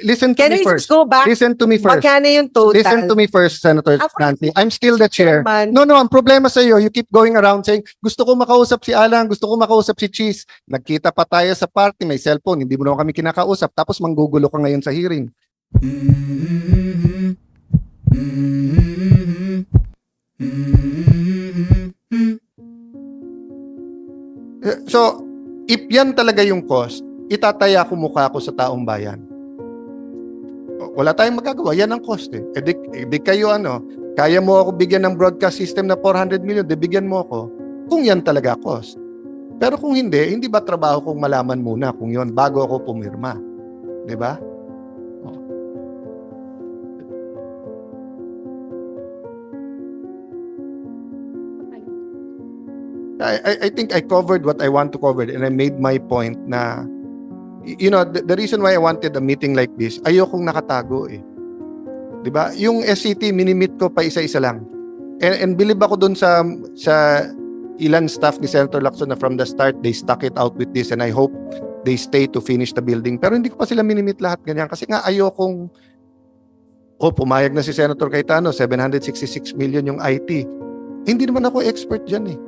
listen to Can me we first. just go back? Listen to me first. Magkano yung total? Listen to me first, Senator Ako, Nancy. I'm still the chair. Chairman. No, ang problema sa iyo, you keep going around saying, gusto ko makausap si Alan, gusto ko makausap si Cheese. Nagkita pa tayo sa party, may cellphone, hindi mo naman kami kinakausap, tapos manggugulo ka ngayon sa hearing. So, if yan talaga yung cost, itataya ko mukha ko sa taong bayan. Wala tayong magagawa, yan ang cost eh. Di kayo kaya mo ako bigyan ng broadcast system na 400 million, di bigyan mo ako kung yan talaga cost. Pero kung hindi ba trabaho kong malaman muna kung yon bago ako pumirma? Di ba? I think I covered what I want to cover and I made my point na the reason why I wanted a meeting like this, ayokong nakatago eh. 'Di ba? Yung SCT minimit ko pa isa-isa lang. And believe ako dun sa ilan staff ni Senator Lacson na from the start they stuck it out with this and I hope they stay to finish the building. Pero hindi ko pa sila minimit lahat ganyan kasi nga ayokong pumayag na si Senator Cayetano, 766 million yung IT. Hindi naman ako expert diyan eh.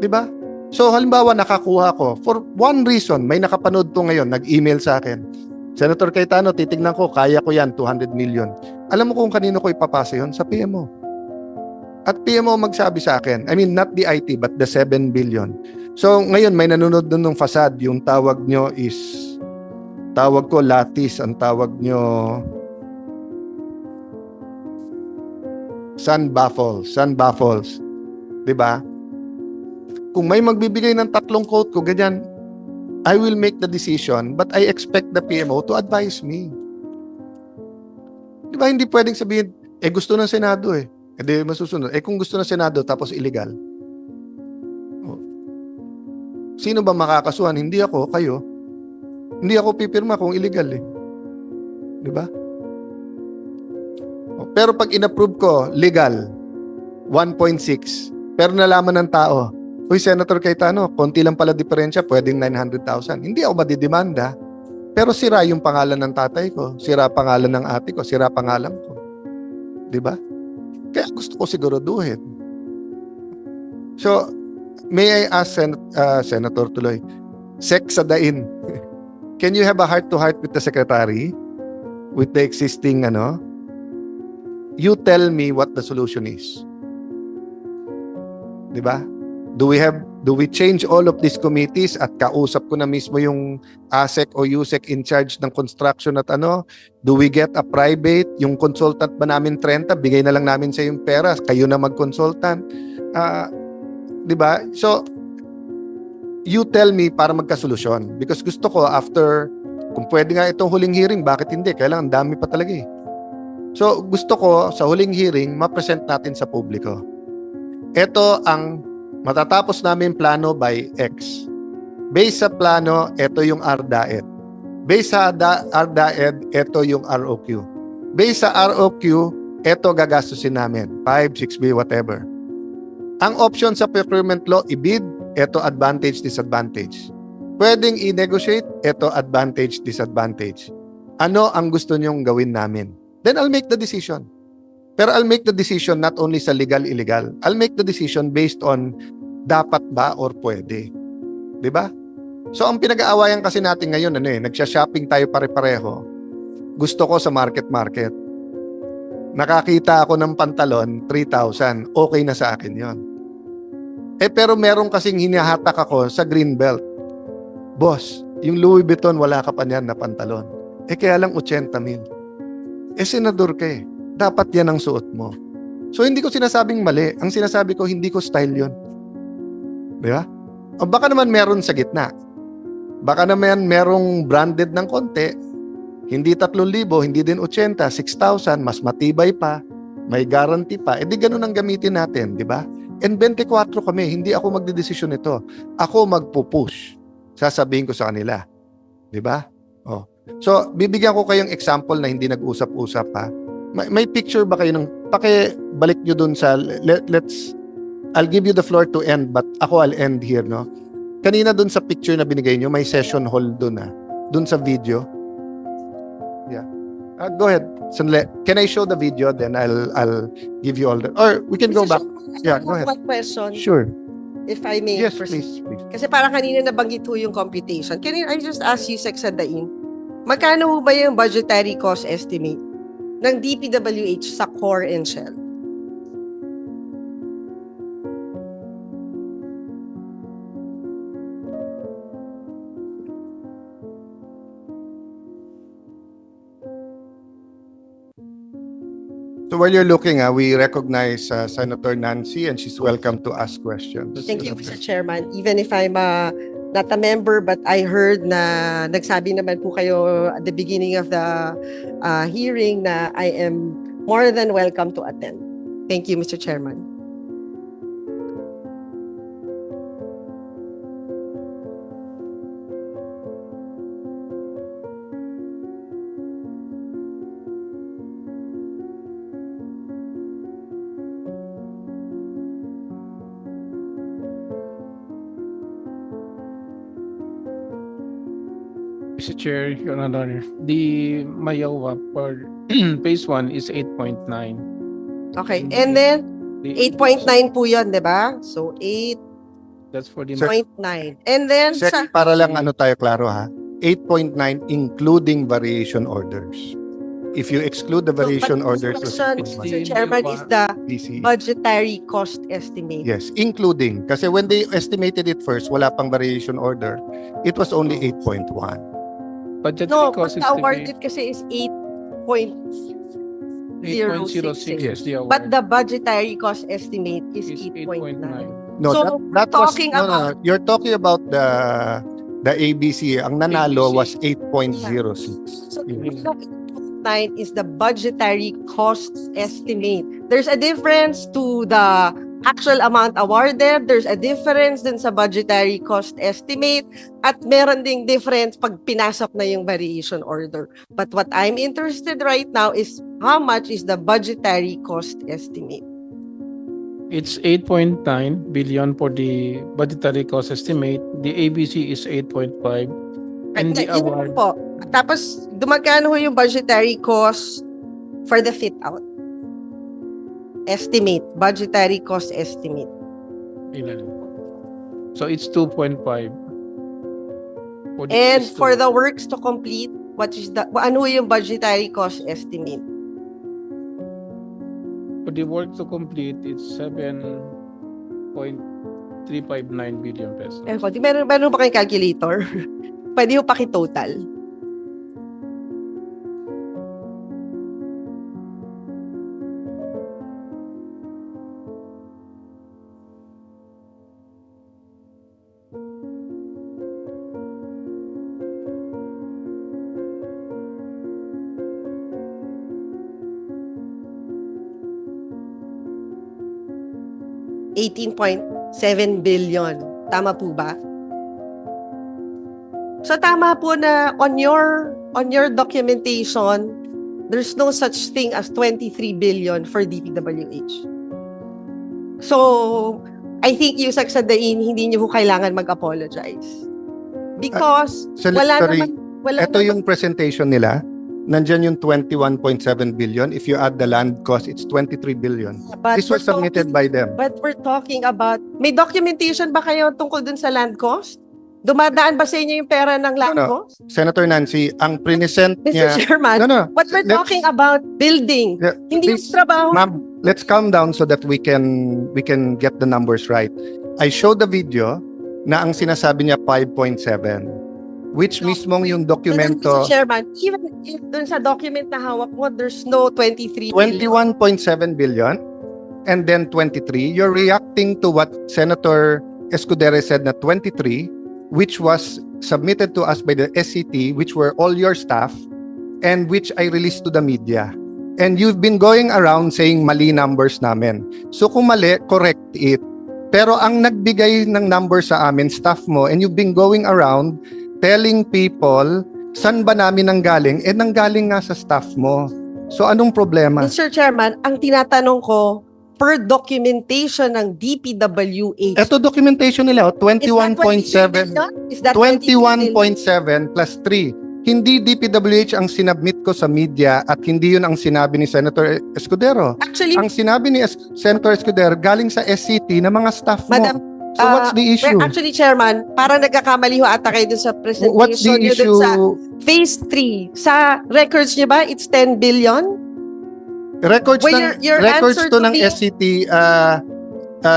'Di ba? So halimbawa nakakuha ko for one reason, may nakapanood to ngayon, nag-email sa akin. Senator Cayetano, titignan ko, kaya ko yan, 200 million. Alam mo kung kanino ko ipapasa yun? Sa PMO. At PMO magsabi sa akin, I mean not the IT but the 7 billion. So ngayon may nanonood dun ng facade, yung tawag nyo is, tawag ko lattice, ang tawag nyo sun baffles. 'Di ba? Kung may magbibigay ng 3 quote ko, ganyan, I will make the decision, but I expect the PMO to advise me. Di ba, hindi pwedeng sabihin, gusto ng Senado eh. Hindi masusunod. Kung gusto ng Senado, tapos illegal. Sino ba makakasuhan? Hindi ako, kayo. Hindi ako pipirma kung illegal eh. Di ba? Pero pag inapprove ko, legal, 1.6. Pero nalaman ng tao, uy, Senator Cayetano, konti lang pala diferensya, pwedeng 900,000. Hindi ako madidemanda, pero sira yung pangalan ng tatay ko, sira pangalan ng ate ko, sira pangalan ko. Di ba? Kaya gusto ko siguraduhin. So, may I ask Senator Tuloy, Sec sa dain, can you have a heart-to-heart with the Secretary? With the existing, you tell me what the solution is. Di ba? Do we change all of these committees at kausap ko na mismo yung ASEC o USEC in charge ng construction at Do we get a private, yung consultant ba namin 30, bigay na lang namin sa yung pera, kayo na mag-consultant. 'Di ba? So you tell me para magkasolusyon because gusto ko after kung pwede nga itong huling hearing, bakit hindi? Kailangan dami pa talaga eh. So gusto ko sa huling hearing ma-present natin sa publiko. Ito ang matatapos namin plano by X. Based sa plano, ito yung RDAED. Based sa RDAED, ito yung ROQ. Based sa ROQ, ito gagastusin namin. 5, 6B, whatever. Ang option sa procurement law, i-bid, ito advantage, disadvantage. Pwedeng i-negotiate, ito advantage, disadvantage. Ano ang gusto nyong gawin namin? Then I'll make the decision. Pero I'll make the decision not only sa legal, illegal. I'll make the decision based on dapat ba or pwede. 'Di ba? So ang pinag-aawayan kasi natin ngayon nagsha-shopping tayo pare-pareho. Gusto ko sa market. Nakakita ako ng pantalon 3,000, okay na sa akin 'yon. Pero meron kasing hinahatak ako sa Greenbelt. Boss, yung Louis Vuitton wala ka pa niyan na pantalon. Kaya lang 80,000. Senador ka eh. Dapat yan ang suot mo. So hindi ko sinasabing mali. Ang sinasabi ko, hindi ko style yun. Di ba? O baka naman meron sa gitna. Baka naman merong branded ng konti. Hindi 3,000, hindi din 80, 6,000, mas matibay pa. May guarantee pa. Di ganun ang gamitin natin, di ba? And 24 kami, hindi ako magdedesisyon nito. Ako magpupush. Sasabihin ko sa kanila. Di ba? So, bibigyan ko kayong example na hindi nag-usap-usap ha. May picture ba kayo balik nyo dun sa, I'll give you the floor to end, but ako I'll end here, no? Kanina dun sa picture na binigay nyo, may session hall dun dun sa video. Go ahead. Sandali. Can I show the video? Then I'll give you all the... Or we can go Mr. back. Chairman, Yeah, I have go ahead. one question, Sure. if I may. Yes, proceed. please. Kasi parang kanina nabanggit ho yung computation. Can I just ask you, Sec Sandain, magkano ho ba yung budgetary cost estimate ng DPWH sa core and shell? So while you're looking, we recognize Senator Nancy and she's welcome to ask questions. Thank you, Mr. Chairman. Even if I'm not a member, but I heard na nagsabi naman po kayo at the beginning of the hearing na I am more than welcome to attend. Thank you, Mr. Chairman. Mr. Chair, Your Honor, the Mayawa for phase 1 is 8.9. Okay, and then The- 8.9 po yun, di ba? So, 8.9. That's for the Sir- And then, Sec, para lang tayo klaro 8.9 including variation orders. If you exclude the variation but orders, this question, It's Mr. the- Chairman, is the DC. budgetary cost estimate. Yes, including. Kasi when they estimated it first, wala pang variation order. It was only 8.1. budgetary No, cost but the awarded estimate, kasi is 8.066. 8.06 is the award. But the budgetary cost estimate is Is 8.9. No, So, that we're was talking no, about- you're talking about the ABC. Ang nanalo ABC. was 8.06. So, Yeah. 8.9 is the budgetary cost estimate. There's a difference to the actual amount awarded. There's a difference din sa budgetary cost estimate. At meron ding difference pag pinasok na yung variation order. But what I'm interested right now is how much is the budgetary cost estimate? It's 8.9 billion for the budgetary cost estimate. The ABC is 8.5. And the Yun award, po. Tapos, dumagkano ho yung budgetary cost for the fit out? Estimate. Budgetary cost estimate. ilan? So it's 2.5. And for the works to complete, what is the, ano ho yung budgetary cost estimate? For the work to complete, it's 7.359 billion pesos. Eh, meron ba kayong calculator? Pwede ho paki-total. $18.7 billion. Tama po ba? So tama po na on your documentation, there's no such thing as 23 billion for DPWH. So I think yung Saksadain, hindi niyo po kailangan mag-apologize. Because wala Secretary, naman ito yung presentation nila. Nandyan yung 21.7 billion. If you add the land cost, it's 23 billion. but This was we're submitted talking- by them. But we're talking about, may documentation ba kayo tungkol dun sa land cost? Dumadaan ba sa inyo yung pera ng land No. cost? Senator Nancy, ang present Mr. niya... Chairman, No. what we're let's- talking about, building. Yeah, Hindi yung please, trabaho. Ma'am, let's calm down so that we can get the numbers right. I showed the video na ang sinasabi niya 5.7, which No, mismong yung Mr. dokumento Chairman, even if dun sa document na hawak mo, there's no 23 billion. 21.7 billion and then 23. You're reacting to what Senator Escudero said na 23, which was submitted to us by the SCT, which were all your staff, and which I released to the media. And you've been going around saying mali numbers namin. So kung mali, correct it. Pero ang nagbigay ng numbers sa amin, staff mo, and you've been going around telling people, saan ba namin nanggaling? Eh, nanggaling nga sa staff mo. So anong problema? Mr. Chairman, ang tinatanong ko, per documentation ng DPWH, Ito documentation nila, is that 23 21.7. billion? Is that 23 billion? 21.7 plus 3. hindi DPWH ang sinabmit ko sa media at hindi yun ang sinabi ni Senator Escudero. Actually, Ang sinabi ni Senator Escudero galing sa SCT na mga staff mo. Madam, So what's the issue? Actually, Chairman, parang nagkakamali ho ata kayo dun sa presentation. What's the nyo dun issue? Sa Phase 3. Sa records niyo ba, it's 10 billion? Records Well, your records answer to to ng me- SCT,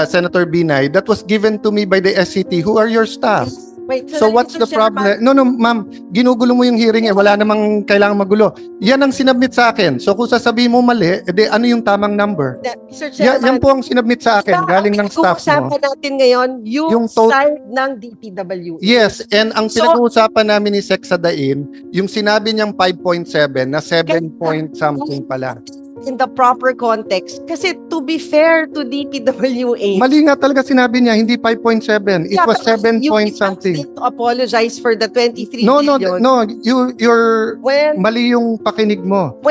Senator Binay, that was given to me by the SCT. Who are your staff? Wait, So what's the problem? No, ma'am, ginugulo mo yung hearing eh. Wala namang kailangan magulo. Yan ang sinabmit sa akin. So kung sasabihin mo mali, edi ano yung tamang number? Mr. Yan Chairman, po ang sinabmit sa akin, galing ng staff mo. Pinag-uusapan natin ngayon yung, Yung to- side ng DPWH. Yes, and ang So- pinag-uusapan namin ni Sec Sadain, yung sinabi niyang 5.7 na 7 point something pala. In the proper context. Kasi to be fair to DPWH, Mali nga talaga sinabi niya, hindi 5.7. It was 7 point something. To apologize for the 23 No, billion. you're When, mali yung pakinig mo.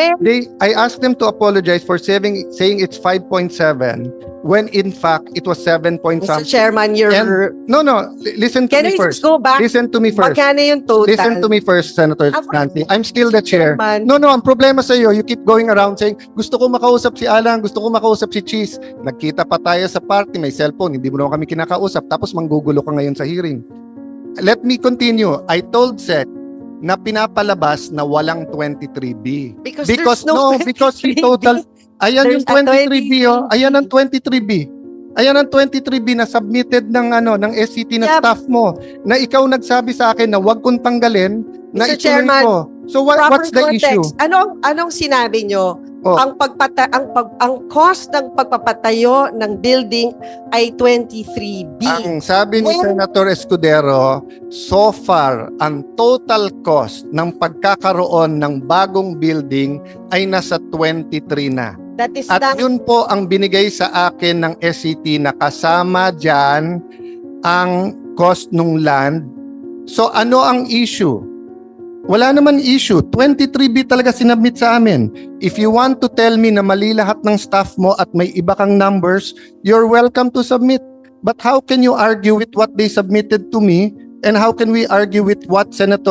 I asked them to apologize for saying it's 5.7 when in fact it was 7 point Mr. something. Chairman, No, listen to can me we first. just go back? Listen to me first. Magkano yung total? Listen to me first, Senator Ako- Nancy. I'm still the chair. Chairman. No, ang problema sa iyo, you keep going around saying, gusto ko makausap si Alan, gusto ko makausap si Cheese. Nagkita pa tayo sa party, may cellphone, hindi mo naman kami kinakausap, tapos manggugulo ka ngayon sa hearing. Let me continue. I told Sec na pinapalabas na walang 23B. Because there's no because he 23B. total, ayan yung There's a 23B, oh. Ayan ang 23B. Ayan ang 23B na submitted ng SCT na Yeah. staff mo, na ikaw nagsabi sa akin na wag kong tanggalin, na Mr. ituloy Chairman, ko. So Proper what's the issue? context. Anong sinabi nyo? Oh. Ang cost ng pagpapatayo ng building ay 23B. Ang sabi ni When- Senator Escudero, so far, ang total cost ng pagkakaroon ng bagong building ay nasa 23 na. That is At not yun po ang binigay sa akin ng SCT na kasama dyan ang cost ng land. So ano ang issue? Wala naman issue. 23B talaga sinabmit sa amin. If you want to tell me na mali lahat ng staff mo at may iba kang numbers, you're welcome to submit. But how can you argue with what they submitted to me? And how can we argue with what Senate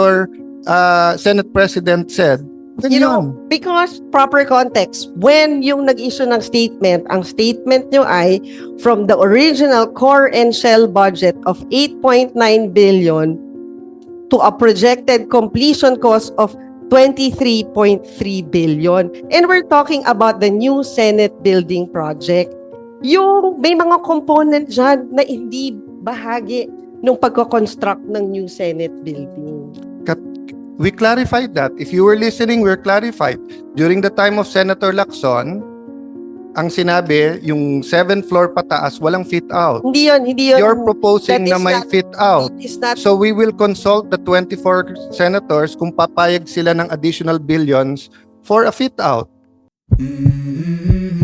President said? You know, because proper context, when yung nag-issue ng statement, ang statement nyo ay from the original core and shell budget of 8.9 billion to a projected completion cost of 23.3 billion. And we're talking about the new Senate building project. Yung may mga component dyan na hindi bahagi ng pagko-construct ng new Senate building. We clarified that. If you were listening, we're clarified. During the time of Senator Lacson, ang sinabi, yung 7th floor pataas, walang fit out. Hindi yun. You're proposing That na is may not- fit out. It's not So we will consult the 24 senators kung papayag sila ng additional billions for a fit out. Mm-hmm.